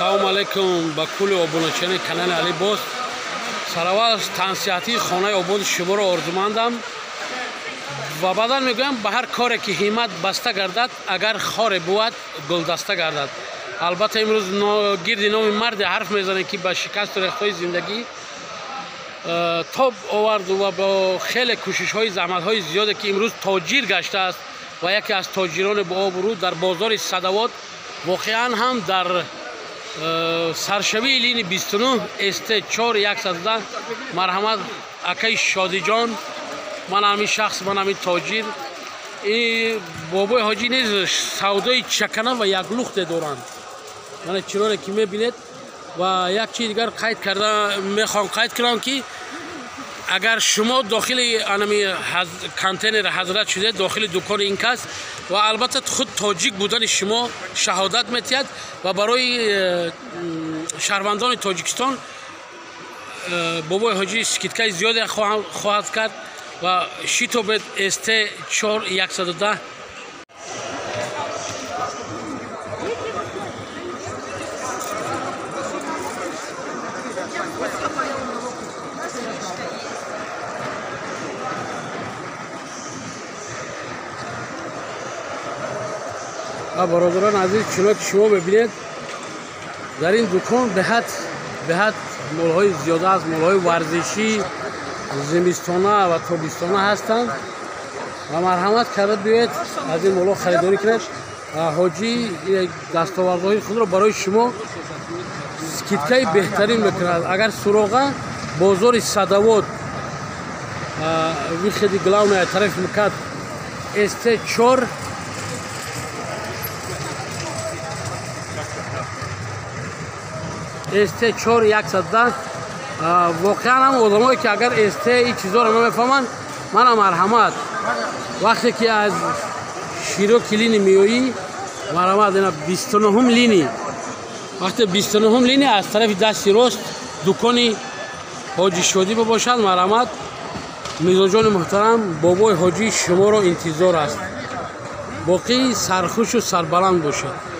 Салом алейкум ба кулли обуночани канали Али Бос. Сараввал тансиҳатии хонаи ободи шуморо орзумандам ва баъдан мегӯям ба ҳар коре ки ҳиммат баста гардад, агар хоре буд гулдаста гардад. Албатта имрӯз гирди номи марде ҳарф мезанем ки ба шикасту рехтҳои зиндагӣ тоб оварду ва бо хеле кӯшишҳои заҳматҳои зиёде ки имрӯз тоҷир гаштааст ва яке аз тоҷирони бообрӯ дар бозори Садовод воқеан ҳам дар саршавии лини 29 СТ4110 марҳамат акаи Шодиҷон, ман ҳамин шахс, ман ҳамин тоҷир, ин бобои ҳоҷӣ низ савдои чакана ва яклухте доранд. мана чироне ки мебинед ва як чизи дигар қайд карда мехоҳам қайд кунам ки агар шумо дохили анами контейнер ҳазрат шудед дохили дукони ин кас ва албатта худ тоҷик будани шумо шаҳодат метиҳад ва барои шаҳрвандони Тоҷикистон бобои ҳоҷӣ скидкаи зиёде хоҳад кард ва шитобед СТ4110. برادران عزیز، چون که شما ببینید در این دکان به حد مال‌های زیاده است، مال‌های ورزشی زمستانه و تابستانه هستند و مرحمت کرده بیاید از این مال‌ها خریداری کنید. حاجی دستاوردهای خود را برای شما سکیدکای بهترین میکند. اگر سراغه بازار صدوات ویخدی گلاونه طرف میکرد ST4 ST4110 واقعا هم آدمایی که اگر ST این چیزا رو نمیفهمن، من مرحمت وقتی که از شیروک لینی میایی مرحمت اینا 29 لینی، وقتی 29 لینی از طرف دستی راست دکانی حاجی شادی باشد. مرحمت میزاجان محترم، بابای حاجی شما رو انتظار است. باقی سرخوش و سربلند باشد.